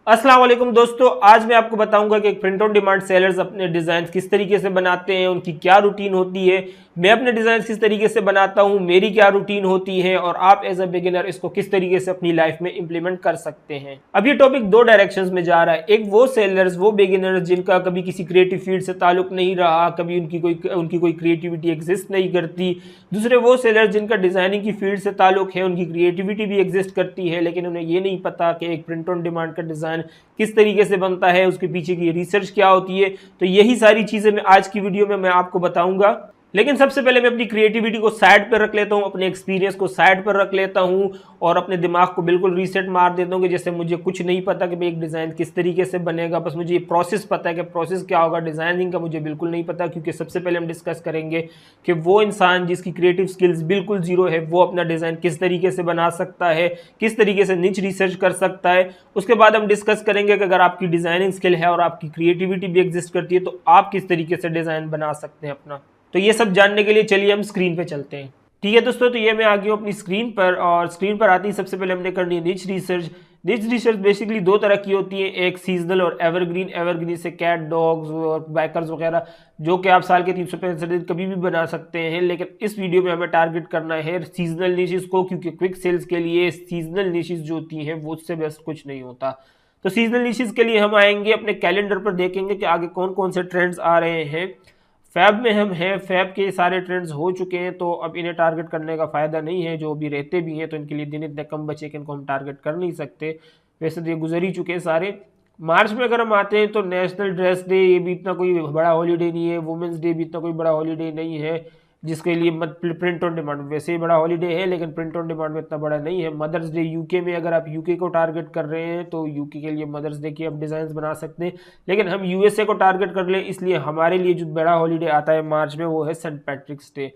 अस्सलाम वालेकुम दोस्तों, आज मैं आपको बताऊंगा कि एक प्रिंट ऑन डिमांड सेलर्स अपने डिज़ाइन किस तरीके से बनाते हैं, उनकी क्या रूटीन होती है, मैं अपने डिज़ाइन किस तरीके से बनाता हूं, मेरी क्या रूटीन होती है और आप एज अ बिगिनर इसको किस तरीके से अपनी लाइफ में इंप्लीमेंट कर सकते हैं। अब ये टॉपिक दो डायरेक्शंस में जा रहा है। एक वो सेलर्स, वो बिगिनर्स जिनका कभी किसी क्रिएटिव फील्ड से ताल्लुक नहीं रहा, कभी उनकी कोई क्रिएटिविटी एग्जिस्ट नहीं करती। दूसरे वो सेलर्स जिनका डिज़ाइनिंग की फील्ड से ताल्लुक है, उनकी क्रिएटिविटी भी एग्जिस्ट करती है, लेकिन उन्हें ये नहीं पता कि एक प्रिंट ऑन डिमांड का डिज़ाइन किस तरीके से बनता है, उसके पीछे की रिसर्च क्या होती है। तो यही सारी चीजें मैं आज की वीडियो में मैं आपको बताऊंगा। लेकिन सबसे पहले मैं अपनी क्रिएटिविटी को साइड पर रख लेता हूं, अपने एक्सपीरियंस को साइड पर रख लेता हूं और अपने दिमाग को बिल्कुल रीसेट मार देता हूं कि जैसे मुझे कुछ नहीं पता कि भाई एक डिज़ाइन किस तरीके से बनेगा। बस मुझे ये प्रोसेस पता है कि प्रोसेस क्या होगा, डिज़ाइनिंग का मुझे बिल्कुल नहीं पता। क्योंकि सबसे पहले हम डिस्कस करेंगे कि वो इंसान जिसकी क्रिएटिव स्किल्स बिल्कुल जीरो है, वो अपना डिज़ाइन किस तरीके से बना सकता है, किस तरीके से निच रिसर्च कर सकता है। उसके बाद हम डिस्कस करेंगे कि अगर आपकी डिज़ाइनिंग स्किल है और आपकी क्रिएटिविटी भी एग्जिस्ट करती है तो आप किस तरीके से डिज़ाइन बना सकते हैं अपना। तो ये सब जानने के लिए चलिए हम स्क्रीन पे चलते हैं। ठीक है दोस्तों, तो ये मैं आ गया हूँ अपनी स्क्रीन पर और स्क्रीन पर आते ही सबसे पहले हमने करनी है निच रिसर्च। निच रिसर्च बेसिकली दो तरह की होती है, एक सीजनल और एवरग्रीन। एवरग्रीन से कैट, डॉग्स और बाइकर्स वगैरह, जो कि आप साल के 365 दिन कभी भी बना सकते हैं। लेकिन इस वीडियो में हमें टारगेट करना है सीजनल निशेस को, क्योंकि क्विक सेल्स के लिए सीजनल निशेस जो होती हैं वो उससे बेस्ट कुछ नहीं होता। तो सीजनल निशेस के लिए हम आएंगे अपने कैलेंडर पर, देखेंगे कि आगे कौन कौन से ट्रेंड्स आ रहे हैं। फैब में हम हैं, फैब के सारे ट्रेंड्स हो चुके हैं तो अब इन्हें टारगेट करने का फ़ायदा नहीं है। जो भी रहते भी हैं तो इनके लिए दिन इतने कम बचे कि इनको हम टारगेट कर नहीं सकते। वैसे तो ये गुजर ही चुके हैं सारे। मार्च में अगर हम आते हैं तो नेशनल ड्रेस डे, ये भी इतना कोई बड़ा हॉलीडे नहीं है। वुमेंस डे भी इतना कोई बड़ा हॉलीडे नहीं है जिसके लिए प्रिंट ऑन डिमांड, वैसे ही बड़ा हॉलीडे है लेकिन प्रिंट ऑन डिमांड में इतना बड़ा नहीं है। मदर्स डे यूके में, अगर आप यूके को टारगेट कर रहे हैं तो यूके के लिए मदर्स डे की आप डिज़ाइन बना सकते हैं। लेकिन हम यूएसए को टारगेट कर लें, इसलिए हमारे लिए जो बड़ा हॉलीडे आता है मार्च में वो है Saint Patrick's Day.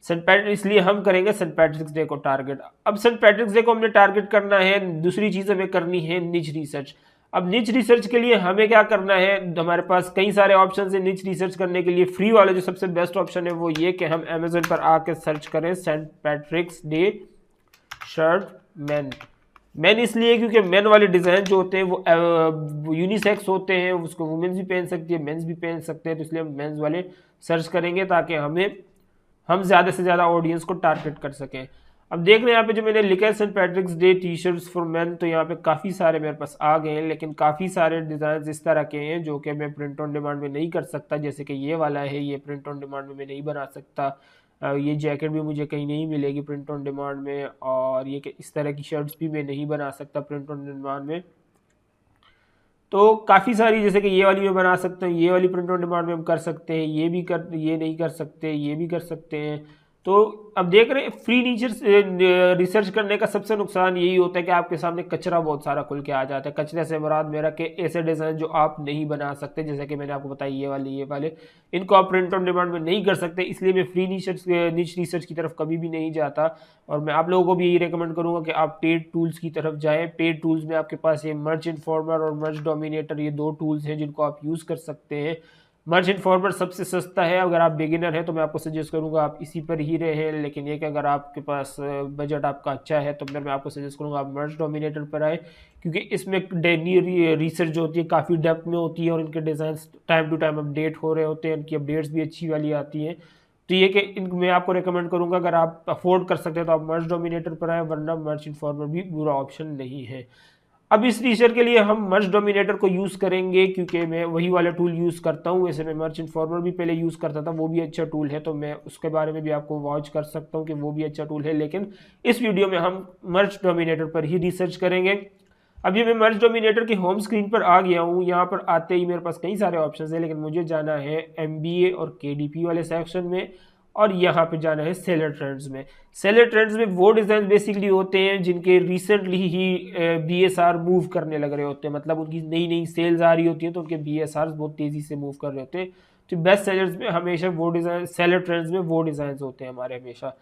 Saint Patrick, इसलिए हम करेंगे सेंट पैट्रिक्स डे को टारगेट। अब सेंट पैट्रिक्स डे को हमने टारगेट करना है। दूसरी चीज़ हमें करनी है निच रिसर्च। अब निच रिसर्च के लिए हमें क्या करना है, हमारे पास कई सारे ऑप्शन है निच रिसर्च करने के लिए। फ्री वाले जो सबसे बेस्ट ऑप्शन है वो ये कि हम अमेजोन पर आके सर्च करें Saint Patrick's Day shirt man. Man इसलिए क्योंकि मैन वाले डिज़ाइन जो होते हैं वो यूनिसेक्स होते हैं, उसको वुमेन्स भी पहन सकती है, मेंस भी पहन सकते हैं। तो इसलिए हम मेंस वाले सर्च करेंगे ताकि हम ज़्यादा से ज़्यादा ऑडियंस को टारगेट कर सकें। अब देख रहे हैं यहाँ पे जो मैंने लिखा है Saint Patrick's Day T shirts for man, तो यहाँ पे काफ़ी सारे मेरे पास आ गए हैं। लेकिन काफ़ी सारे डिज़ाइन इस तरह के हैं जो कि मैं प्रिंट ऑन डिमांड में नहीं कर सकता। जैसे कि ये वाला है, ये प्रिंट ऑन डिमांड में मैं नहीं बना सकता। ये जैकेट भी मुझे कहीं नहीं मिलेगी प्रिंट ऑन डिमांड में। और ये कि इस तरह की शर्ट्स भी मैं नहीं बना सकता प्रिंट ऑन डिमांड में। तो काफ़ी सारी, जैसे कि ये वाली मैं बना सकता हूँ, ये वाली प्रिंट ऑन डिमांड में हम कर सकते हैं। ये नहीं कर सकते, ये भी कर सकते हैं। तो अब देख रहे हैं फ्री नीचे रिसर्च करने का सबसे नुकसान यही होता है कि आपके सामने कचरा बहुत सारा खुल के आ जाता है। कचरे से मुराद मेरा कि ऐसे डिज़ाइन जो आप नहीं बना सकते, जैसे कि मैंने आपको बताया ये वाले इनको आप प्रिंट ऑन डिमांड में नहीं कर सकते। इसलिए मैं फ्री नीच रिसर्च की तरफ कभी भी नहीं जाता। और मैं आप लोगों को भी यही रेकमेंड करूंगा कि आप पेड टूल्स की तरफ जाएं। पेड टूल्स में आपके पास ये मर्ज इन्फॉर्मर और मर्ज डोमिनेटर, ये दो टूल्स हैं जिनको आप यूज़ कर सकते हैं। मर्ज इन्फॉर्मर सबसे सस्ता है। अगर आप बिगिनर हैं तो मैं आपको सजेस्ट करूंगा आप इसी पर ही रहें। लेकिन ये कि अगर आपके पास बजट आपका अच्छा है तो मैं आपको सजेस्ट करूंगा आप मर्ज डोमिनेटर पर आए, क्योंकि इसमें डेली रिसर्च जो होती है काफ़ी डेप्थ में होती है और इनके design time to time update हो रहे होते हैं। इनकी अपडेट्स भी अच्छी वाली आती हैं। तो ये कि मैं आपको रेकमेंड करूंगा अगर आप अफोर्ड कर सकते हैं तो आप मर्ज डोमिनेटर पर आए, वरना मर्ज इन्फॉर्मर भी बुरा ऑप्शन नहीं है। अब इस टीचर के लिए हम मर्ज डोमिनेटर को यूज़ करेंगे क्योंकि मैं वही वाला टूल यूज़ करता हूँ। वैसे मैं मर्ज इन्फॉर्मर भी पहले यूज़ करता था, वो भी अच्छा टूल है, तो मैं उसके बारे में भी आपको वॉच कर सकता हूँ कि वो भी अच्छा टूल है। लेकिन इस वीडियो में हम मर्ज डोमिनेटर पर ही रिसर्च करेंगे। अब ये मैं मर्ज डोमिनेटर की होम स्क्रीन पर आ गया हूँ। यहाँ पर आते ही मेरे पास कई सारे ऑप्शन है, लेकिन मुझे जाना है MBA और KDP वाले सेक्शन में और यहाँ पे जाना है सेलर ट्रेंड्स में। सेलर ट्रेंड्स में वो डिज़ाइन बेसिकली होते हैं जिनके रिसेंटली ही BSR मूव करने लग रहे होते हैं, मतलब उनकी नई नई सेल्स आ रही होती हैं तो उनके BSR बहुत तेज़ी से मूव कर रहे होते हैं। तो बेस्ट सेलर्स में हमेशा वो डिज़ाइन, सेलर ट्रेंड्स में वो डिज़ाइन होते हैं हमारे हमेशा।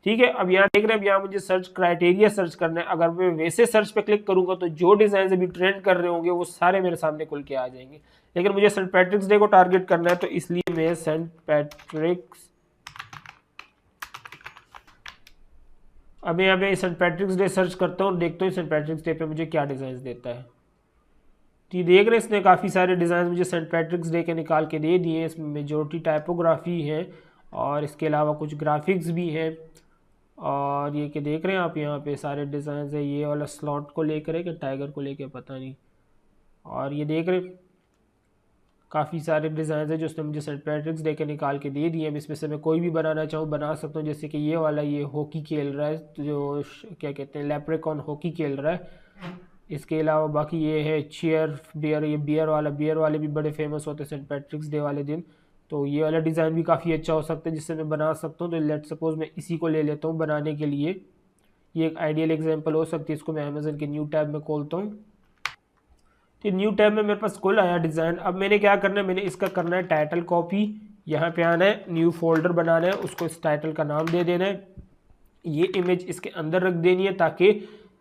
ठीक है, अब यहाँ देख रहे हैं, अब यहाँ मुझे सर्च क्राइटेरिया सर्च करना है। अगर मैं वैसे सर्च पे क्लिक करूंगा तो जो डिज़ाइन अभी ट्रेंड कर रहे होंगे वो सारे मेरे सामने खुल के आ जाएंगे। लेकिन मुझे सेंट पैट्रिक्स डे को टारगेट करना है तो इसलिए मैं सेंट पैट्रिक्स, अब यहाँ पे सेंट पैट्रिक्स डे सर्च करता हूँ, देखता हूँ सेंट पैट्रिक्स डे पे मुझे क्या डिज़ाइन देता है। तो ये देख रहे हैं इसने काफ़ी सारे डिज़ाइन मुझे सेंट पैट्रिक्स डे के निकाल के दे दिए हैं। इसमें मेजोरिटी टाइपोग्राफी है और इसके अलावा कुछ ग्राफिक्स भी हैं। और ये कि देख रहे हैं आप यहाँ पे सारे डिज़ाइन है, ये वाला स्लॉट को लेकर है कि टाइगर को लेकर पता नहीं। और ये देख रहे हैं काफ़ी सारे डिज़ाइन है जो उसने मुझे सेंट पैट्रिक्स डे के निकाल के दे दिए। अब इसमें से मैं कोई भी बनाना चाहूँ बना सकता हूँ। जैसे कि ये वाला, ये हॉकी खेल रहा है, जो क्या कहते हैं लेप्रिकॉन हॉकी खेल रहा है। इसके अलावा बाकी ये है चेयर बियर, ये बियर वाला, बियर वाले भी बड़े फेमस होते हैं सेंट पैट्रिक्स डे वाले दिन। तो ये वाला डिज़ाइन भी काफ़ी अच्छा हो सकता है जिससे मैं बना सकता हूँ। तो लेट सपोज मैं इसी को ले लेता हूँ बनाने के लिए। ये एक आइडियल एग्जांपल हो सकती है। इसको मैं अमेज़न के न्यू टैब में खोलता हूँ। तो न्यू टैब में मेरे पास खुल आया डिज़ाइन। अब मैंने क्या करना है, मैंने इसका करना है टाइटल कॉपी। यहाँ पे आना है, न्यू फोल्डर बनाना है, उसको इस टाइटल का नाम दे देना है। ये इमेज इसके अंदर रख देनी है ताकि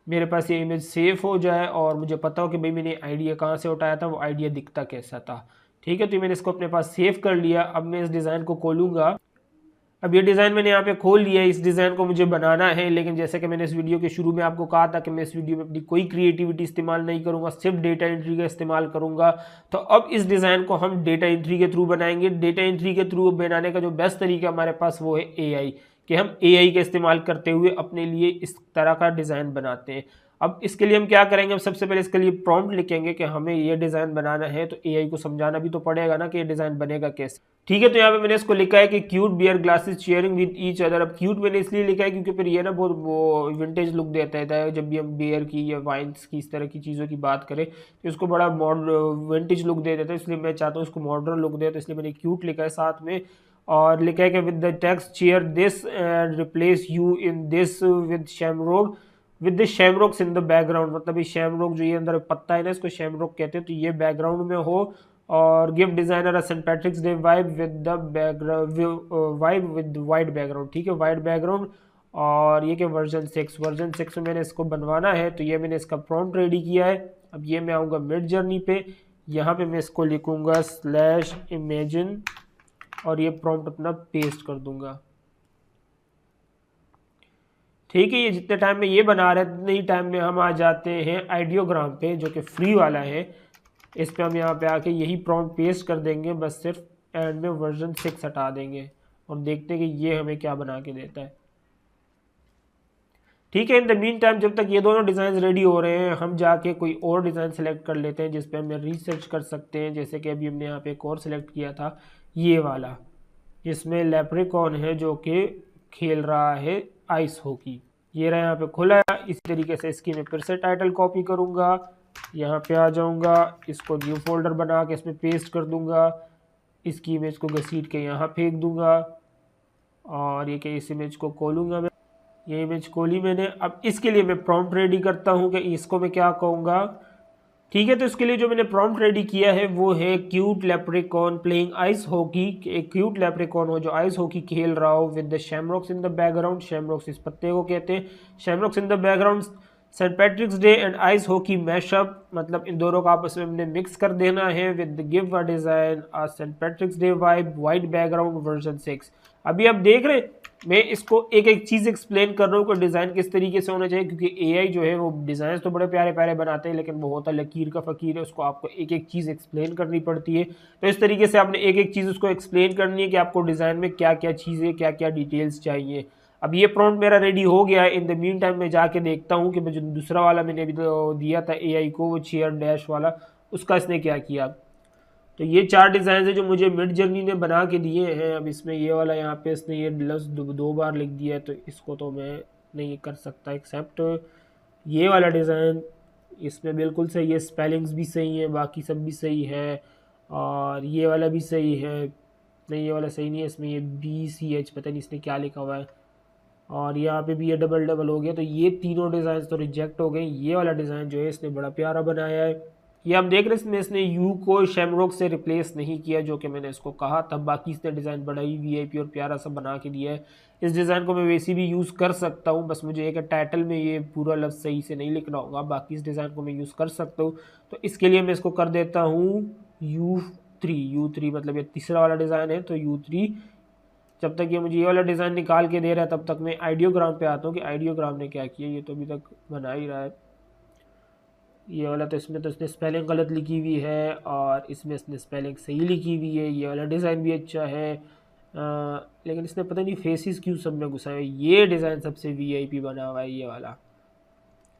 मेरे पास ये इमेज सेव हो जाए और मुझे पता हो कि भाई मैंने आइडिया कहाँ से उठाया था, वो आइडिया दिखता कैसा था। ठीक है, तो मैंने इसको अपने पास सेव कर लिया। अब मैं इस डिज़ाइन को खोलूँगा। अब ये डिज़ाइन मैंने यहाँ पे खोल लिया है। इस डिज़ाइन को मुझे बनाना है, लेकिन जैसे कि मैंने इस वीडियो के शुरू में आपको कहा था कि मैं इस वीडियो में अपनी कोई क्रिएटिविटी इस्तेमाल नहीं करूँगा, सिर्फ डेटा एंट्री का इस्तेमाल करूँगा। तो अब इस डिज़ाइन को हम डेटा एंट्री के थ्रू बनाएंगे। डेटा एंट्री के थ्रू बनाने का जो बेस्ट तरीका हमारे पास वो है AI, कि हम AI का इस्तेमाल करते हुए अपने लिए इस तरह का डिज़ाइन बनाते हैं। अब इसके लिए हम क्या करेंगे, हम सबसे पहले इसके लिए प्रॉम्प्ट लिखेंगे कि हमें ये डिज़ाइन बनाना है। तो AI को समझाना भी तो पड़ेगा ना कि ये डिज़ाइन बनेगा कैसे। ठीक है, तो यहाँ पे मैंने इसको लिखा है कि cute bear glasses sharing with each other. अब क्यूट मैंने इसलिए लिखा है क्योंकि फिर ये ना बहुत वो विंटेज लुक देता है। जब भी हम बियर की या वाइन्स की इस तरह की चीज़ों की बात करें तो इसको बड़ा विंटेज लुक दे देता है, इसलिए मैं चाहता हूँ इसको मॉडर्न लुक दे, तो इसलिए मैंने क्यूट लिखा है साथ में। और लिखा है कि with the text chair this and replace you in this with the shamrocks in the background. मतलब ये शैमरॉक जो ये अंदर पत्ता है ना, इसको शैमरॉक कहते हैं। तो ये बैकग्राउंड में हो और give designer a Saint Patrick's Day vibe with the background, vibe with white background. ठीक है, वाइट बैकग्राउंड। और ये कि वर्जन 6 में मैंने इसको बनवाना है। तो ये मैंने इसका प्रॉम्प्ट रेडी किया है। अब ये मैं आऊँगा मिड जर्नी पे, यहाँ पे मैं इसको लिखूँगा /imagine और ये प्रॉम्प्ट अपना पेस्ट कर दूंगा। ठीक है, ये जितने टाइम में ये बना रहे हैं उतने ही टाइम में हम आ जाते हैं आइडियोग्राम पे, जो कि फ्री वाला है। इस पे हम यहाँ पे आके यही प्रॉम्प्ट पेस्ट कर देंगे, बस सिर्फ एंड में वर्जन 6 हटा देंगे और देखते हैं कि ये हमें क्या बना के देता है। ठीक है, इन द मीन टाइम जब तक ये दोनों डिज़ाइन रेडी हो रहे हैं, हम जाके कोई और डिज़ाइन सेलेक्ट कर लेते हैं जिस पे हम रिसर्च कर सकते हैं। जैसे कि अभी हमने यहाँ पे एक और सेलेक्ट किया था, ये वाला, जिसमें लेप्रिकॉन है जो कि खेल रहा है आइस हॉकी। ये रहा यहाँ पे खुला है। इसी तरीके से इसकी मैं फिर से टाइटल कॉपी करूँगा, यहाँ पे आ जाऊँगा, इसको न्यू फोल्डर बना के इसमें पेस्ट कर दूँगा, इसकी इमेज को घसीट के यहाँ फेंक दूँगा और ये कि इस इमेज को खोलूँगा मैं। ये इमेज खोली मैंने। अब इसके लिए मैं प्रॉम्प्ट रेडी करता हूँ कि इसको मैं क्या कहूँगा। ठीक है, तो इसके लिए जो मैंने प्रॉम्प्ट रेडी किया है वो है cute leprechaun playing ice hockey. एक क्यूट लेप्रिकॉन हो जो आइस हॉकी खेल रहा हो with the shamrocks in the background. Shamrocks इस पत्ते को कहते हैं। Shamrocks in the background, Saint Patrick's Day and ice hockey mashup, मतलब इन दोनों का आपस में हमने मिक्स कर देना है। With give a design a Saint Patrick's Day vibe, white background, version 6। अभी आप देख रहे हैं मैं इसको एक एक चीज़ एक्सप्लेन कर रहा हूँ कि डिज़ाइन किस तरीके से होना चाहिए, क्योंकि AI जो है वो डिज़ाइन तो बड़े प्यारे प्यारे बनाते हैं लेकिन वो होता लकीर का फ़कीर है। उसको आपको एक एक चीज़ एक्सप्लेन करनी पड़ती है। तो इस तरीके से आपने एक एक चीज़ उसको एक्सप्लेन करनी है कि आपको डिज़ाइन में क्या क्या चीज़ें, क्या क्या डिटेल्स चाहिए। अब ये प्रॉम्प्ट मेरा रेडी हो गया है। इन द मीन टाइम मैं जाके देखता हूँ कि जो दूसरा वाला मैंने अभी दिया था AI को, वो चेयर डैश वाला, उसका इसने क्या किया। तो ये 4 डिज़ाइन है जो मुझे मिड जर्नी ने बना के दिए हैं। अब इसमें ये वाला यहाँ पे इसने ये लफ्ज़ 2 बार लिख दिया है, तो इसको तो मैं नहीं कर सकता एक्सेप्ट। ये वाला डिज़ाइन इसमें बिल्कुल सही है, स्पेलिंग्स भी सही है, बाकी सब भी सही है। और ये वाला भी सही है, नहीं ये वाला सही नहीं है, इसमें ये BCH पता नहीं इसने क्या लिखा हुआ है। और यहाँ पे भी ये डबल डबल हो गया। तो ये तीनों डिज़ाइन तो रिजेक्ट हो गए। ये वाला डिज़ाइन जो है इसने बड़ा प्यारा बनाया है। ये आप देख रहे हैं इसमें इसने यू को शैमरॉक से रिप्लेस नहीं किया जो कि मैंने इसको कहा था। बाकी इसने डिज़ाइन बड़ा ही VIP और प्यारा सा बना के दिया है। इस डिज़ाइन को मैं वैसे भी यूज़ कर सकता हूँ, बस मुझे एक टाइटल में ये पूरा लफ्ज़ सही से नहीं लिखना होगा। बाकी इस डिज़ाइन को मैं यूज़ कर सकता हूँ। तो इसके लिए मैं इसको कर देता हूँ U3 मतलब ये तीसरा वाला डिज़ाइन है, तो U3। जब तक ये मुझे ये वाला डिज़ाइन निकाल के दे रहा है तब तक मैं आइडियोग्राम पे आता हूँ कि आइडियोग्राम ने क्या किया। ये तो अभी तक बना ही रहा है। ये वाला तो इसमें तो इसने स्पेलिंग गलत लिखी हुई है और इसमें इसने स्पेलिंग सही लिखी हुई है। ये वाला डिज़ाइन भी अच्छा है, लेकिन इसने पता नहीं फेसिस क्यों सब में घुसाए हुए। ये डिज़ाइन सबसे वीआईपी बना हुआ है ये वाला।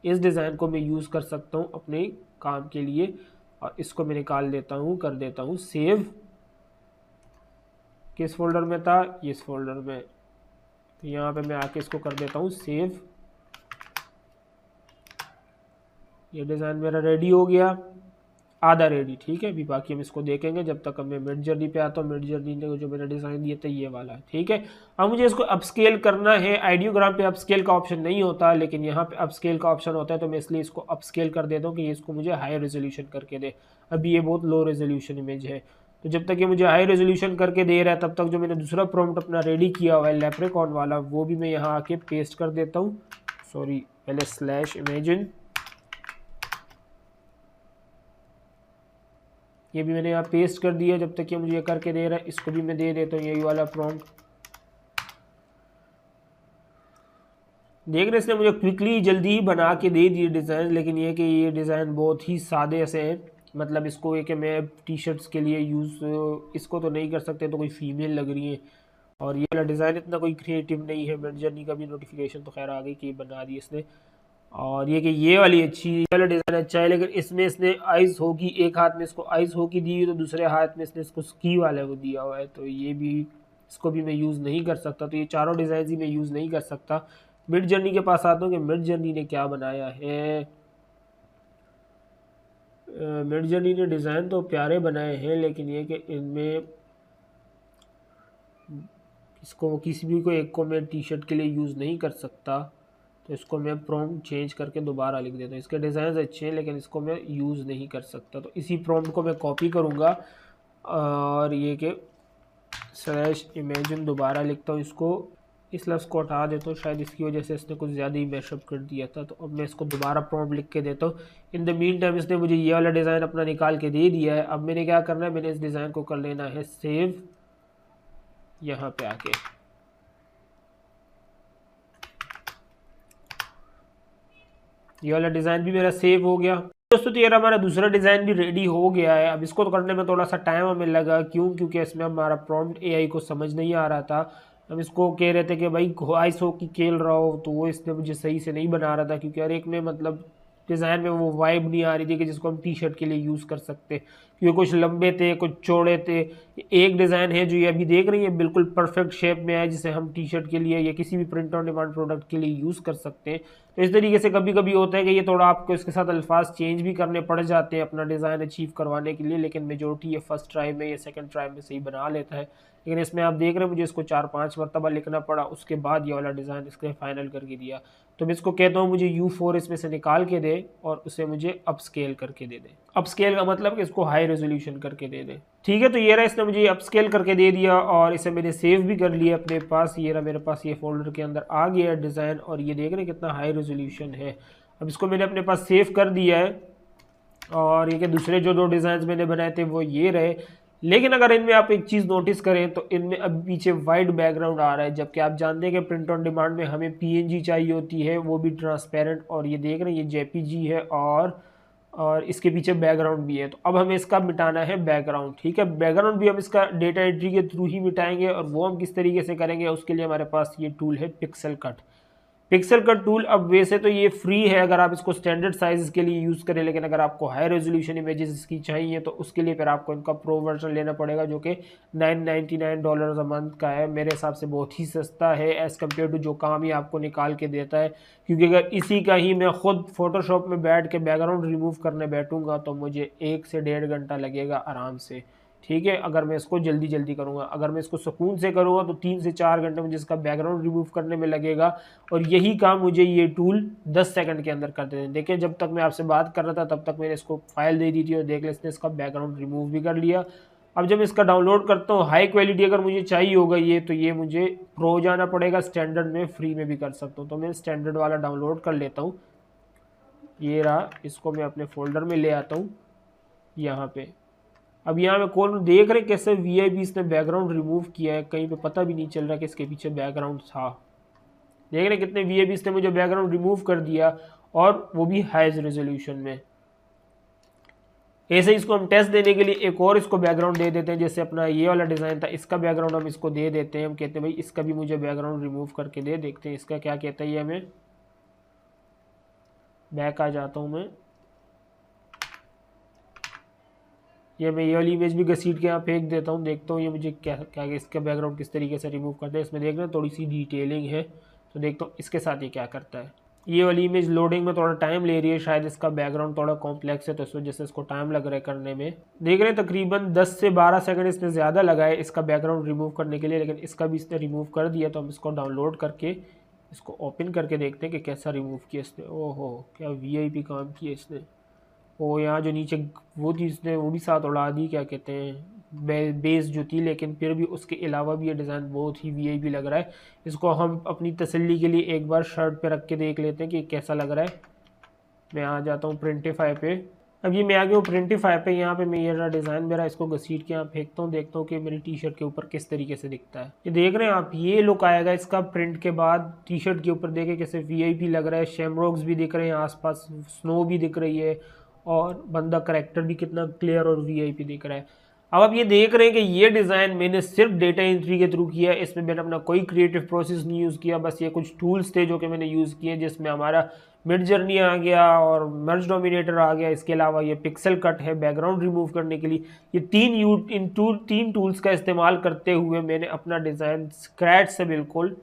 इस डिज़ाइन को मैं यूज़ कर सकता हूँ अपने काम के लिए, और इसको मैं निकाल देता हूँ, कर देता हूँ सेव। किस फोल्डर में था? इस फोल्डर में। तो यहाँ पे मैं आके इसको कर देता हूँ सेव। ये डिज़ाइन मेरा रेडी हो गया, आधा रेडी, ठीक है। अभी बाकी हम इसको देखेंगे जब तक मैं मिड जर्नी पे आता हूँ। मिड जर्नी ने जो मेरा डिज़ाइन दिया था ये वाला है, ठीक है। अब मुझे इसको अपस्केल करना है। आइडियोग्राम पे अपस्केल का ऑप्शन नहीं होता, लेकिन यहाँ पे अपस्केल का ऑप्शन होता है, तो मैं इसलिए इसको अपस्केल कर देता हूँ कि ये इसको मुझे हाई रेजोल्यूशन करके दे। अभी ये बहुत लो रेजोल्यूशन इमेज है, तो जब तक ये मुझे हाई रेजोल्यूशन करके दे रहा है तब तक जो मैंने दूसरा प्रॉम्प्ट अपना रेडी किया हुआ है लेप्रेकॉन वाला, वो भी मैं यहाँ आके पेस्ट कर देता हूँ। सॉरी, पहले स्लैश इमेजिन, ये भी मैंने यहाँ पेस्ट कर दिया। जब तक ये मुझे ये करके दे रहा है, इसको भी मैं दे देता हूँ यही वाला प्रॉम्प्ट। देख रहे इसने मुझे क्विकली जल्दी ही बना के दे दिए डिज़ाइन, लेकिन ये कि ये डिज़ाइन बहुत ही सादे से हैं। मतलब इसको ये कि मैं टी शर्ट्स के लिए यूज़ इसको तो नहीं कर सकते, तो कोई फीमेल लग रही है। और ये वाला डिज़ाइन इतना कोई क्रिएटिव नहीं है। मिड जर्नी का भी नोटिफिकेशन तो खैर आ गई कि बना दी इसने। और ये कि ये वाली अच्छी, ये वाला डिज़ाइन अच्छा है, लेकिन इसमें इसने आइस होगी, एक हाथ में इसको आइस होगी दी हुई, तो दूसरे हाथ में इसने इसको स्की वाले को दिया हुआ है। तो ये भी, इसको भी मैं यूज़ नहीं कर सकता। तो ये चारों डिज़ाइन ही मैं यूज़ नहीं कर सकता। मिड जर्नी के पास आता हूँ कि मिड जर्नी ने क्या बनाया है। मिड जर्नी ने डिज़ाइन तो प्यारे बनाए हैं, लेकिन ये कि इनमें इसको किसी भी को एक को मैं टी शर्ट के लिए यूज़ नहीं कर सकता। तो इसको मैं प्रॉम्प्ट चेंज करके दोबारा लिख देता हूँ। इसके डिज़ाइन अच्छे हैं, लेकिन इसको मैं यूज़ नहीं कर सकता। तो इसी प्रॉम्प्ट को मैं कॉपी करूँगा और ये कि स्लैश इमेजिन दोबारा लिखता हूँ इसको। इस लफ्ज़ को हटा देता हूँ, शायद इसकी वजह से इसने कुछ ज़्यादा ही मैशअप कर दिया था। तो अब मैं इसको दोबारा प्रॉम्प्ट लिख के देता हूँ। इन द मीन टाइम इसने मुझे ये वाला डिज़ाइन अपना निकाल के दे दिया है। अब मैंने क्या करना है, मैंने इस डिज़ाइन को कर लेना है सेव यहाँ पे आके। ये वाला डिज़ाइन भी मेरा सेव हो गया। दोस्तों तो ये हमारा दूसरा डिज़ाइन भी रेडी हो गया है। अब इसको तो करने में थोड़ा सा टाइम हमें लगा, क्योंकि इसमें हमारा प्रॉम्प्ट एआई को समझ नहीं आ रहा था। हम इसको कह रहे थे कि भाई आइस हॉकी खेल रहा हो, तो वो इसने मुझे सही से नहीं बना रहा था, क्योंकि हर एक में मतलब डिज़ाइन में वो वाइब नहीं आ रही थी कि जिसको हम टी शर्ट के लिए यूज़ कर सकते, क्योंकि कुछ लंबे थे, कुछ चौड़े थे। एक डिज़ाइन है जो ये अभी देख रही है बिल्कुल परफेक्ट शेप में है, जिसे हम टी शर्ट के लिए या किसी भी प्रिंट ऑन डिमांड प्रोडक्ट के लिए यूज़ कर सकते हैं। तो इस तरीके से कभी कभी होता है कि ये थोड़ा आपको इसके साथ अल्फाज चेंज भी करने पड़ जाते हैं अपना डिज़ाइन अचीव करवाने के लिए, लेकिन मेजोरिटी ये फर्स्ट ट्राई में या सेकंड ट्राई में सही बना लेता है। लेकिन इसमें आप देख रहे हैं मुझे इसको 4-5 मरतबा लिखना पड़ा, उसके बाद ये वाला डिज़ाइन इसके फाइनल करके दिया। तो मैं इसको कहता हूँ मुझे U4 इसमें से निकाल के दे और उसे मुझे अपस्केल करके दे दे। अपस्केल का मतलब कि इसको हाई रेजोल्यूशन करके दे दे, ठीक है। तो ये रहा, इसने मुझे अपस्केल करके दे दिया और इसे मैंने सेव भी कर लिया अपने पास। ये रहा मेरे पास, ये फोल्डर के अंदर आ गया है डिज़ाइन, और ये देख रहे हैं कितना हाई रेजोल्यूशन है। अब इसको मैंने अपने पास सेव कर दिया है। और ये कि दूसरे जो 2 डिज़ाइन मैंने बनाए थे वो ये रहे, लेकिन अगर इनमें आप एक चीज़ नोटिस करें तो इनमें अब पीछे वाइट बैकग्राउंड आ रहा है, जबकि आप जानते हैं कि प्रिंट ऑन डिमांड में हमें पीएनजी चाहिए होती है, वो भी ट्रांसपेरेंट। और ये देख रहे हैं ये जेपीजी है और इसके पीछे बैकग्राउंड भी है। तो अब हमें इसका मिटाना है बैकग्राउंड, ठीक है। बैकग्राउंड भी हम इसका डेटा एंट्री के थ्रू ही मिटाएंगे, और वो हम किस तरीके से करेंगे उसके लिए हमारे पास ये टूल है pixel cut. Pixel cut tool अब वैसे तो ये फ्री है अगर आप इसको स्टैंडर्ड साइज के लिए यूज़ करें, लेकिन अगर आपको हाई रेजोल्यूशन इमेजेस इसकी चाहिए तो उसके लिए फिर आपको इनका प्रो वर्जन लेना पड़ेगा, जो कि $999 अ मंथ का है। मेरे हिसाब से बहुत ही सस्ता है एज़ कम्पेयर टू जो काम ही आपको निकाल के देता है, क्योंकि अगर इसी का ही मैं खुद फोटोशॉप में बैठ के बैकग्राउंड रिमूव करने बैठूंगा तो मुझे 1 से 1.5 घंटा लगेगा आराम से, ठीक है। अगर मैं इसको जल्दी जल्दी करूँगा, अगर मैं इसको सुकून से करूँगा तो 3 से 4 घंटे मुझे इसका बैकग्राउंड रिमूव करने में लगेगा, और यही काम मुझे ये टूल 10 सेकंड के अंदर कर देते हैं। देखिए जब तक मैं आपसे बात कर रहा था तब तक मैंने इसको फाइल दे दी थी, और देख ले इसने इसका बैकग्राउंड रिमूव भी कर लिया। अब जब इसका डाउनलोड करता हूँ, हाई क्वालिटी अगर मुझे चाहिए होगा ये, तो ये मुझे प्रो जाना पड़ेगा, स्टैंडर्ड में फ्री में भी कर सकता हूँ। तो मैं स्टैंडर्ड वाला डाउनलोड कर लेता हूँ। ये रहा, इसको मैं अपने फोल्डर में ले आता हूँ यहाँ पे। अब यहाँ में कौन देख रहे कैसे वीआईपी इसने बैकग्राउंड रिमूव किया है, कहीं पे पता भी नहीं चल रहा कि इसके पीछे बैकग्राउंड था। देख रहे कितने वीआईपी इसने मुझे बैकग्राउंड रिमूव कर दिया, और वो भी हाई रेजोल्यूशन में। ऐसे इसको हम टेस्ट देने के लिए एक और इसको बैकग्राउंड दे देते हैं। जैसे अपना ये वाला डिज़ाइन था, इसका बैकग्राउंड हम इसको दे देते हैं। हम कहते हैं भाई इसका भी मुझे बैकग्राउंड रिमूव करके दे, देखते हैं इसका क्या कहता है ये हमें। बैक आ जाता हूँ मैं ये वाली इमेज भी घसीट के यहाँ फेंक देता हूँ, देखता हूँ ये मुझे क्या क्या इसका बैकग्राउंड किस तरीके से रिमूव करता है। इसमें देख रहे हैं थोड़ी सी डिटेलिंग है, तो देखता हूँ इसके साथ ये क्या करता है। ये वाली इमेज लोडिंग में थोड़ा टाइम ले रही है, शायद इसका बैकग्राउंड थोड़ा कॉम्प्लेक्स है तो इस वजह से इसको टाइम लग रहा है करने में। देख रहे हैं तकरीबन 10 से 12 सेकंड इसने ज़्यादा लगाए इसका बैकग्राउंड रिमूव करने के लिए, लेकिन इसका भी इसने रिमूव कर दिया। तो हम इसको डाउनलोड करके इसको ओपन करके देखते हैं कि कैसा रिमूव किया इसने। ओहो, क्या VIP काम किया इसने। वो यहाँ जो नीचे वो चीज़ ने वो भी साथ उड़ा दी, क्या कहते हैं बेस जो थी, लेकिन फिर भी उसके अलावा भी ये डिज़ाइन बहुत ही VIP लग रहा है। इसको हम अपनी तसल्ली के लिए एक बार शर्ट पे रख के देख लेते हैं कि कैसा लग रहा है। मैं आ जाता हूँ प्रिंटिफाई पे। अब ये मैं आ गया हूँ प्रिंटिफाई पे। यहाँ पे मैं ये रहा डिज़ाइन मेरा, इसको घसीट के यहाँ फेंकता हूँ, देखता हूँ कि मेरी टी शर्ट के ऊपर किस तरीके से दिखता है। ये देख रहे हैं आप, ये लुक आएगा इसका प्रिंट के बाद टी शर्ट के ऊपर। देखे कैसे VIP लग रहा है, शेमरॉक्स भी दिख रहे हैं आसपास, स्नो भी दिख रही है और बंदा करेक्टर भी कितना क्लियर और VIP दिख रहा है। अब आप ये देख रहे हैं कि ये डिज़ाइन मैंने सिर्फ डेटा एंट्री के थ्रू किया है। इसमें मैंने अपना कोई क्रिएटिव प्रोसेस नहीं यूज़ किया, बस ये कुछ टूल्स थे जो कि मैंने यूज़ किए, जिसमें हमारा मिड जर्नी आ गया और मर्ज डोमिनेटर आ गया। इसके अलावा ये पिक्सल कट है बैकग्राउंड रिमूव करने के लिए। ये तीन टूल्स का इस्तेमाल करते हुए मैंने अपना डिज़ाइन स्क्रैच से बिल्कुल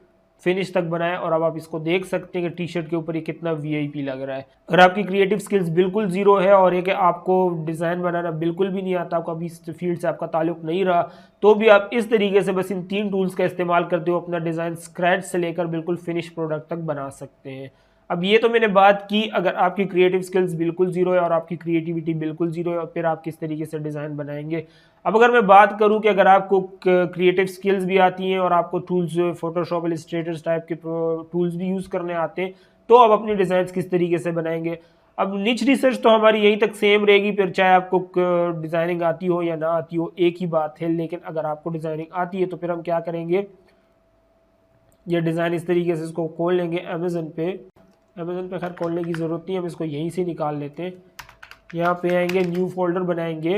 फिनिश तक बनाया। और अब आप इसको देख सकते हैं कि टी शर्ट के ऊपर ये कितना VIP लग रहा है। अगर आपकी क्रिएटिव स्किल्स बिल्कुल जीरो है और ये कि आपको डिज़ाइन बनाना बिल्कुल भी नहीं आता, आपको अभी इस फील्ड से आपका ताल्लुक नहीं रहा, तो भी आप इस तरीके से बस इन 3 टूल्स का इस्तेमाल करते हो अपना डिज़ाइन स्क्रैच से लेकर बिल्कुल फिनिश प्रोडक्ट तक बना सकते हैं। अब ये तो मैंने बात की अगर आपकी क्रिएटिव स्किल्स बिल्कुल जीरो है और आपकी क्रिएटिविटी बिल्कुल जीरो है, और फिर आप किस तरीके से डिज़ाइन बनाएंगे। अब अगर मैं बात करूं कि अगर आपको क्रिएटिव स्किल्स भी आती हैं और आपको टूल्स फोटोशॉप इलस्ट्रेटर्स टाइप के टूल्स भी यूज़ करने आते हैं, तो आप अपनी डिज़ाइंस किस तरीके से बनाएंगे। अब निच रिसर्च तो हमारी यहीं तक सेम रहेगी, फिर चाहे आपको डिज़ाइनिंग आती हो या ना आती हो एक ही बात है। लेकिन अगर आपको डिज़ाइनिंग आती है तो फिर हम क्या करेंगे, ये डिज़ाइन इस तरीके से इसको खोल लेंगे अमेज़न पे खैर खोलने की ज़रूरत नहीं, हम इसको यहीं से निकाल लेते हैं। यहाँ पे आएंगे, न्यू फोल्डर बनाएंगे।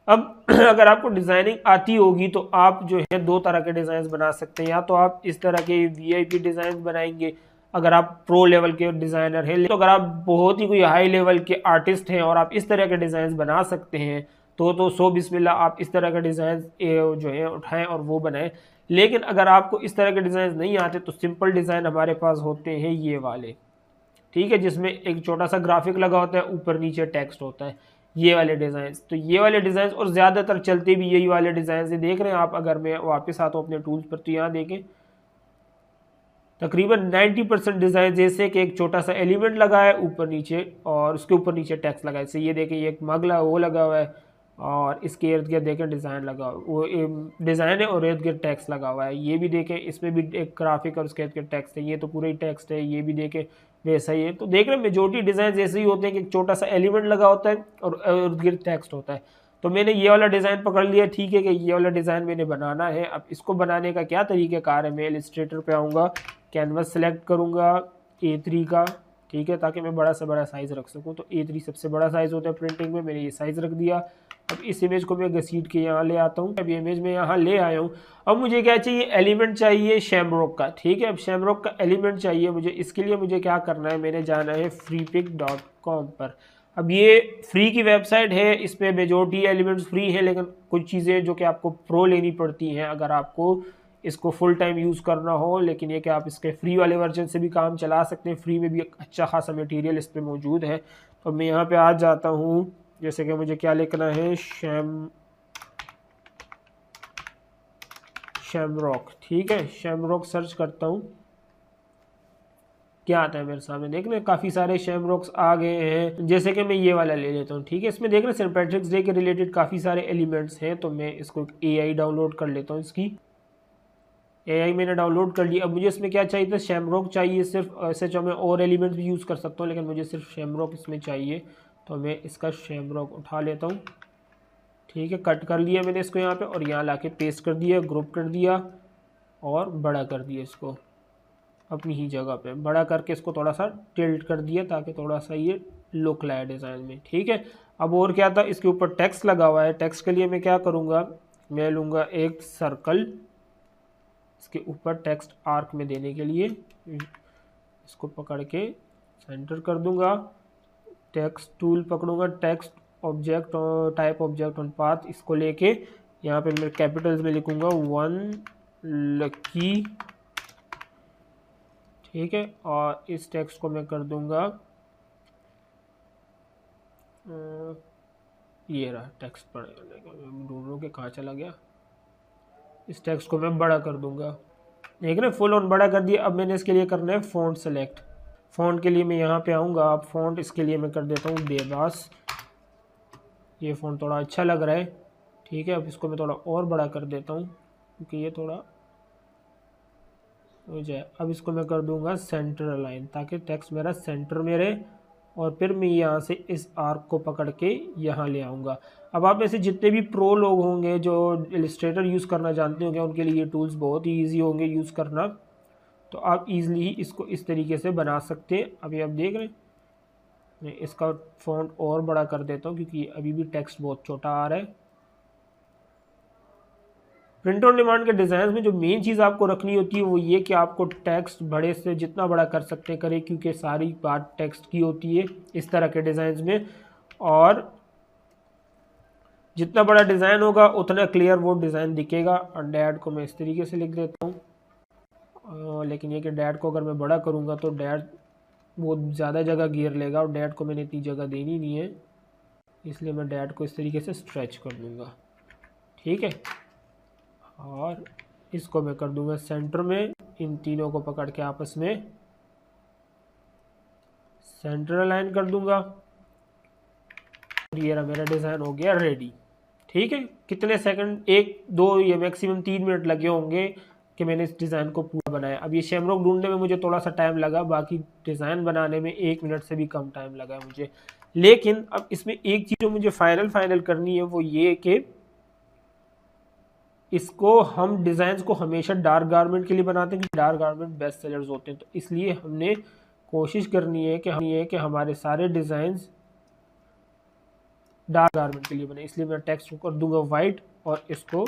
अब अगर आपको डिज़ाइनिंग आती होगी तो आप जो है 2 तरह के डिज़ाइन बना सकते हैं। या तो आप इस तरह के VIP डिज़ाइन बनाएंगे अगर आप प्रो लेवल के डिज़ाइनर हैं, तो अगर आप बहुत ही कोई हाई लेवल के आर्टिस्ट हैं और आप इस तरह के डिज़ाइन बना सकते हैं तो सो बिस्मिल्लाह आप इस तरह के डिज़ाइन जो है उठाएं और वो बनाएं। लेकिन अगर आपको इस तरह के डिज़ाइन नहीं आते तो सिंपल डिज़ाइन हमारे पास होते हैं ये वाले, ठीक है, जिसमें एक छोटा सा ग्राफिक लगा होता है, ऊपर नीचे टेक्स्ट होता है, ये वाले डिज़ाइन। तो ये वाले डिज़ाइन और ज़्यादातर चलते भी यही वाले डिज़ाइन से। देख रहे हैं आप, अगर मैं वापस आता हूँ अपने टूल्स पर तो यहाँ देखें तकरीबन 90% डिज़ाइन जैसे कि एक छोटा सा एलिमेंट लगा है ऊपर नीचे और उसके ऊपर नीचे टेक्स्ट लगा है। जैसे ये देखें, ये एक मगला वो लगा हुआ है और इसके इर्द गिर्द देखें डिज़ाइन लगा हुआ, वो डिज़ाइन है और इर्द गिर्द टेक्स्ट लगा हुआ है। ये भी देखें, इसमें भी एक ग्राफिक और उसके इर्द गिर्द टेक्स्ट है, ये तो पूरा ही टेक्स्ट है। ये भी देखें वैसा ही है। तो देख रहे हैं मेजोरिटी डिज़ाइन जैसे ही होते हैं कि एक छोटा सा एलिमेंट लगा होता है और इर्द गिर्द टेक्स्ट होता है। तो मैंने ये वाला डिज़ाइन पकड़ लिया, ठीक है कि ये वाला डिज़ाइन मैंने बनाना है। अब इसको बनाने का क्या तरीक़ाकार है, मैं इलस्ट्रेटर पे आऊँगा, कैनवस सेलेक्ट करूँगा A3 का, ठीक है, ताकि मैं बड़ा से बड़ा साइज़ रख सकूँ। तो A3 सबसे बड़ा साइज़ होता है प्रिंटिंग में, मैंने ये साइज़ रख दिया। अब इस इमेज को मैं घसीट के यहाँ ले आता हूँ। अब ये इमेज में यहाँ ले आया हूँ। अब मुझे क्या चाहिए, एलिमेंट चाहिए शैमरॉक का, ठीक है। अब शैमरॉक का एलिमेंट चाहिए मुझे, इसके लिए मुझे क्या करना है, मैंने जाना है freepik.com पर। अब ये फ्री की वेबसाइट है, इस पर मेजोरिटी एलिमेंट्स फ्री है, लेकिन कुछ चीज़ें जो कि आपको प्रो लेनी पड़ती हैं अगर आपको इसको फुल टाइम यूज़ करना हो। लेकिन ये कि आप इसके फ्री वाले वर्जन से भी काम चला सकते हैं, फ्री में भी एक अच्छा खासा मटेरियल इस पर मौजूद है। तो मैं यहाँ पे आ जाता हूँ, जैसे कि मुझे क्या लिखना है, शैमरॉक, ठीक है, शैमरॉक सर्च करता हूँ, क्या आता है मेरे सामने। देख रहे हैं काफ़ी सारे शैमरॉक्स आ गए हैं। जैसे कि मैं ये वाला ले लेता हूँ, ठीक है, इसमें देख रहे हैं सेंट पैट्रिक्स डे के रिलेटेड काफ़ी सारे एलिमेंट्स हैं। तो मैं इसको AI डाउनलोड कर लेता हूँ, इसकी AI मैंने डाउनलोड कर ली। अब मुझे इसमें क्या चाहिए था, शैमरॉक चाहिए सिर्फ। ऐसे जो मैं और एलिमेंट्स भी यूज़ कर सकता हूँ, लेकिन मुझे सिर्फ शैमरॉक इसमें चाहिए। तो मैं इसका शैमरॉक उठा लेता हूँ, ठीक है, कट कर लिया मैंने इसको यहाँ पे और यहाँ लाके पेस्ट कर दिया, ग्रुप कर दिया और बड़ा कर दिया इसको अपनी ही जगह पे। बड़ा करके इसको थोड़ा सा टिल्ट कर दिया ताकि थोड़ा सा ये लुक लाया डिज़ाइन में, ठीक है। अब और क्या था, इसके ऊपर टेक्स्ट लगा हुआ है। टेक्स्ट के लिए मैं क्या करूँगा, मैं लूँगा एक सर्कल, इसके ऊपर टेक्स्ट आर्क में देने के लिए इसको पकड़ के सेंटर कर दूंगा। टेक्स्ट टूल पकड़ूंगा, टेक्स्ट ऑब्जेक्ट और टाइप ऑब्जेक्ट ऑन पाथ, इसको लेके यहाँ पे मैं कैपिटल्स में लिखूंगा 1 लकी, ठीक है। और इस टेक्स्ट को मैं कर दूंगा, ये रहा टेक्स्ट, ढूंढूं के कहाँ चला गया। इस टेक्स्ट को मैं बड़ा कर दूंगा, देख रहे फुल ऑन बड़ा कर दिया। अब मैंने इसके लिए करना है फ़ॉन्ट सेलेक्ट। फ़ॉन्ट के लिए मैं यहाँ पे आऊँगा, अब फ़ॉन्ट इसके लिए मैं कर देता हूँ देवदास। ये फ़ॉन्ट थोड़ा अच्छा लग रहा है, ठीक है। अब इसको मैं थोड़ा और बड़ा कर देता हूँ क्योंकि ये थोड़ा हो जाए। अब इसको मैं कर दूंगा सेंटर अलाइन, ताकि टेक्स्ट मेरा सेंटर में रहे। और फिर मैं यहाँ से इस आर्क को पकड़ के यहाँ ले आऊँगा। अब आप में से जितने भी प्रो लोग होंगे जो इलस्ट्रेटर यूज़ करना जानते होंगे, उनके लिए ये टूल्स बहुत ही ईजी होंगे यूज़ करना। तो आप इजीली ही इसको इस तरीके से बना सकते हैं। अभी आप देख रहे हैं, मैं इसका फ़ॉन्ट और बड़ा कर देता हूँ क्योंकि अभी भी टेक्स्ट बहुत छोटा आ रहा है। प्रिंट ऑन डिमांड के डिज़ाइन में जो मेन चीज़ आपको रखनी होती है वो ये कि आपको टेक्स्ट बड़े से जितना बड़ा कर सकते करें, क्योंकि सारी बात टेक्स्ट की होती है इस तरह के डिज़ाइन में। और जितना बड़ा डिज़ाइन होगा उतना क्लियर वो डिज़ाइन दिखेगा। और डैड को मैं इस तरीके से लिख देता हूँ, लेकिन ये कि डैड को अगर मैं बड़ा करूँगा तो डैड बहुत ज़्यादा जगह घेर लेगा, और डैड को मैंने इतनी जगह देनी नहीं है, इसलिए मैं डैड को इस तरीके से स्ट्रेच कर दूँगा, ठीक है। और इसको मैं कर दूंगा सेंटर में, इन तीनों को पकड़ के आपस में सेंटर अलाइन कर दूंगा। और ये रहा मेरा डिज़ाइन हो गया रेडी, ठीक है। कितने सेकंड, 1 2 या मैक्सिमम 3 मिनट लगे होंगे कि मैंने इस डिज़ाइन को पूरा बनाया। अब ये शेमरॉक ढूंढने में मुझे थोड़ा सा टाइम लगा, बाकी डिज़ाइन बनाने में 1 मिनट से भी कम टाइम लगा मुझे। लेकिन अब इसमें एक चीज़ जो मुझे फाइनल करनी है वो ये कि इसको हम डिज़ाइंस को हमेशा डार्क गारमेंट के लिए बनाते हैं क्योंकि डार्क गारमेंट बेस्ट सेलर्स होते हैं। तो इसलिए हमने कोशिश करनी है कि हमारे सारे डिज़ाइंस डार्क गारमेंट के लिए बने। इसलिए मैं टेक्स्ट को कर दूंगा वाइट और इसको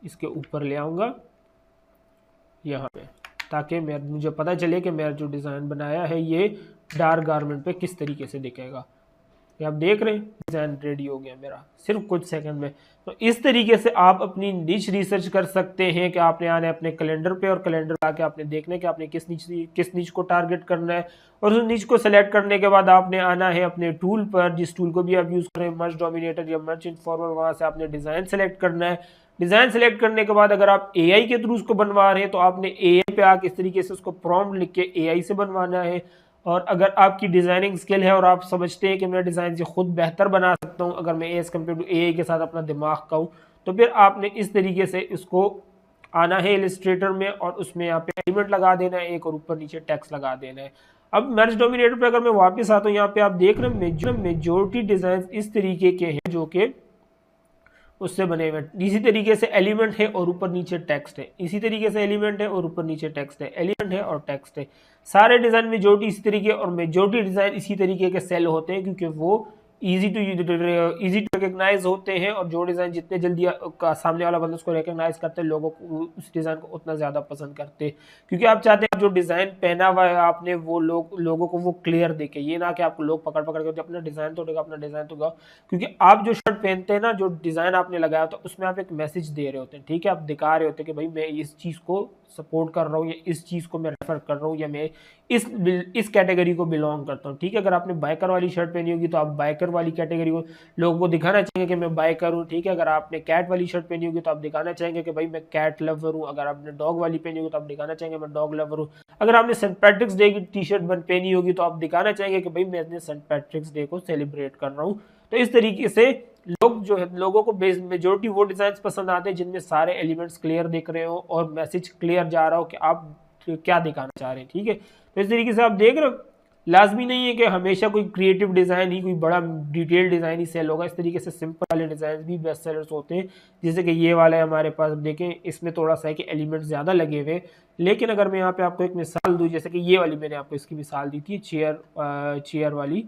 इसके ऊपर ले आऊँगा यहाँ पे, ताकि मुझे पता चले कि मेरा जो डिज़ाइन बनाया है ये डार्क गारमेंट पे किस तरीके से दिखेगा। ये आप देख रहे हैं डिज़ाइन रेडी हो गया मेरा सिर्फ कुछ सेकंड में। तो इस तरीके से आप अपनी निश रिसर्च कर सकते हैं कि आपने आना है अपने कैलेंडर पे, और कैलेंडर आके आपने देखना है कि आपने किस निश को टारगेट करना है। और उस निश को सेलेक्ट करने के बाद आपने आना है अपने टूल पर, जिस टूल को भी आप यूज़ करें, मर्ज डोमिनेटर या मर्ज इनफॉर्मर, वहाँ से आपने डिज़ाइन सेलेक्ट करना है। डिज़ाइन सेलेक्ट करने के बाद अगर आप AI के थ्रू उसको बनवा रहे हैं तो आपने AI पे आके इस तरीके से उसको प्रॉम्प्ट लिख के AI से बनवाना है। और अगर आपकी डिज़ाइनिंग स्किल है और आप समझते हैं कि मैं डिज़ाइन से खुद बेहतर बना सकता हूं अगर मैं एज़ कम्पेयर टू AI के साथ अपना दिमाग का हूँ, तो फिर आपने इस तरीके से इसको आना है इलस्ट्रेटर में और उसमें यहाँ पे एलिमेंट लगा देना है एक, और ऊपर नीचे टेक्स्ट लगा देना है। अब मर्ज डोमिनेटर पे अगर मैं वापस आता हूँ, यहाँ पे आप देख रहे हैं मेजोरिटी डिज़ाइन इस तरीके के हैं जो कि उससे बने हुए। इसी तरीके से एलिमेंट है और ऊपर नीचे टेक्स्ट है, इसी तरीके से एलिमेंट है और ऊपर नीचे टेक्स्ट है, एलिमेंट है और टेक्स्ट है। सारे डिज़ाइन मेजोरिटी इसी तरीके और मेजोरिटी डिज़ाइन इसी तरीके के सेल होते हैं क्योंकि वो इजी टू रिकग्नाइज होते हैं। और जो डिज़ाइन जितने जल्दी सामने वाला बंदा उसको रिकग्नाइज करते हैं, लोगों को उस डिज़ाइन को उतना ज़्यादा पसंद करते हैं, क्योंकि आप चाहते हैं जो डिज़ाइन पहना हुआ है आपने वो लोगों को वो क्लियर दिखे, ये ना कि आपको लोग पकड़ के अपना डिज़ाइन तो अपना डिज़ाइन तो गाओ। क्योंकि आप जो शर्ट पहनते हैं ना, जो डिज़ाइन आपने लगाया होता है उसमें आप एक मैसेज दे रहे होते हैं, ठीक है। आप दिखा रहे होते हैं कि भाई मैं इस चीज़ को सपोर्ट कर रहा हूँ या इस चीज़ को मैं रेफर कर रहा हूँ या मैं इस कैटेगरी को बिलोंग करता हूँ, ठीक है। अगर आपने बाइकर वाली शर्ट पहनी होगी तो आप बाइकर वाली कैटेगरी को लोगों को दिखाना चाहेंगे कि मैं बाइकर हूँ, ठीक है। अगर आपने कैट वाली शर्ट पहनी होगी तो आप दिखाना चाहेंगे कि भाई मैं कैट लवर हूँ। अगर आपने डॉग वाली पहनी होगी तो आप दिखाना चाहेंगे मैं डॉग लवर हूँ। अगर आपने सेंट पैट्रिक्स डे की टी शर्ट पहनी होगी तो आप दिखाना चाहेंगे कि भाई मैं सेंट पैट्रिक्स डे को सेलिब्रेट कर रहा हूँ। तो इस तरीके से लोगों को मेजोरिटी वो डिजाइन पसंद आते हैं जिनमें सारे एलिमेंट्स क्लियर दिख रहे हो और मैसेज क्लियर जा रहा हो कि आप क्या दिखाना चाह रहे हैं, ठीक है। तो इस तरीके से आप देख रहे हो लाजमी नहीं है कि हमेशा कोई क्रिएटिव डिज़ाइन ही, कोई बड़ा डिटेल डिज़ाइन ही सेल होगा। इस तरीके से सिंपल वाले डिज़ाइन भी बेस्ट सेलर्स होते हैं, जैसे कि ये वाला है हमारे पास। देखें इसमें थोड़ा सा है कि एलिमेंट ज़्यादा लगे हुए, लेकिन अगर मैं यहाँ पे आपको एक मिसाल दूँ, जैसे कि ये वाली मैंने आपको इसकी मिसाल दी थी, चेयर वाली,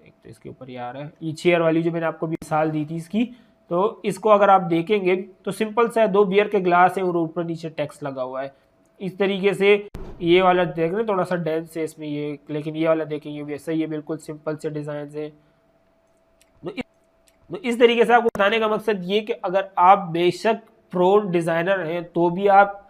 एक तो इसके ऊपर ये आ रहा है, ये चेयर वाली जो मैंने आपको मिसाल दी थी इसकी, तो इसको अगर आप देखेंगे तो सिंपल सा है, 2 बियर के ग्लास है और ऊपर नीचे टेक्स्ट लगा हुआ है। इस तरीके से ये वाला देख रहे हैं, थोड़ा सा डेंस है इसमें ये, लेकिन ये वाला देखेंगे वैसा ही है, बिल्कुल सिंपल से डिज़ाइन है। तो इस तरीके से आपको बताने का मकसद ये कि अगर आप बेशक प्रो डिज़ाइनर हैं तो भी आप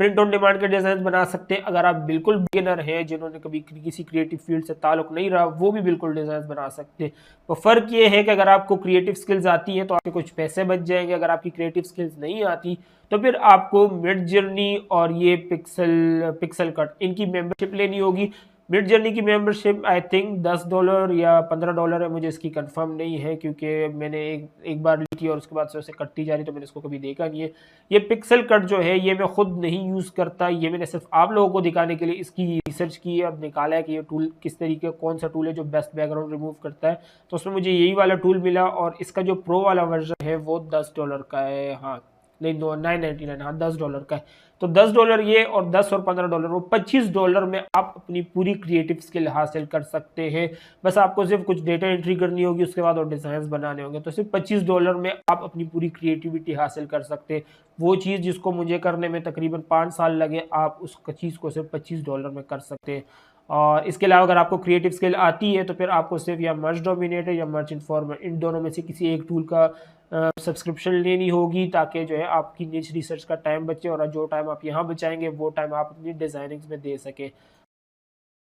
प्रिंट ऑन डिमांड के डिज़ाइन बना सकते हैं। अगर आप बिल्कुल बिगिनर हैं, जिन्होंने कभी किसी क्रिएटिव फील्ड से ताल्लुक नहीं रहा, वो भी बिल्कुल डिज़ाइन बना सकते हैं। तो फ़र्क ये है कि अगर आपको क्रिएटिव स्किल्स आती हैं तो आपके कुछ पैसे बच जाएंगे, अगर आपकी क्रिएटिव स्किल्स नहीं आती तो फिर आपको मिड जर्नी और ये पिक्सल कट इनकी मेंबरशिप लेनी होगी। मिड जर्नी की मेंबरशिप आई थिंक $10 या $15 है, मुझे इसकी कंफर्म नहीं है, क्योंकि मैंने एक बार ली थी और उसके बाद से उसे कटती जा रही, तो मैंने इसको कभी देखा नहीं है। ये पिक्सल कट जो है ये मैं खुद नहीं यूज़ करता, ये मैंने सिर्फ आप लोगों को दिखाने के लिए इसकी रिसर्च की है, अब निकाला है कि ये टूल किस तरीके, कौन सा टूल है जो बेस्ट बैकग्राउंड रिमूव करता है। तो उसमें मुझे यही वाला टूल मिला, और इसका जो प्रो वाला वर्जन है वो $10 का है। हाँ नहीं, 9.99, हाँ $10 का है। तो $10 ये, और 10 और $15 वो $25 में आप अपनी पूरी क्रिएटिव स्किल हासिल कर सकते हैं। बस आपको सिर्फ कुछ डेटा एंट्री करनी होगी, उसके बाद और डिज़ाइन बनाने होंगे, तो सिर्फ $25 में आप अपनी पूरी क्रिएटिविटी हासिल कर सकते हैं। वो चीज़ जिसको मुझे करने में तकरीबन 5 साल लगे, आप उस चीज़ को सिर्फ $25 में कर सकते हैं। और इसके अलावा अगर आपको क्रिएटिव स्किल आती है तो फिर आपको सिर्फ या मर्ज डोमिनेटर या मर्ज इन्फॉर्मर, इन दोनों में से किसी एक टूल का सब्सक्रिप्शन लेनी होगी, ताकि जो है आपकी निच रिसर्च का टाइम बचे, और जो टाइम आप यहाँ बचाएंगे वो टाइम आप अपनी डिज़ाइनिंग्स में दे सकें।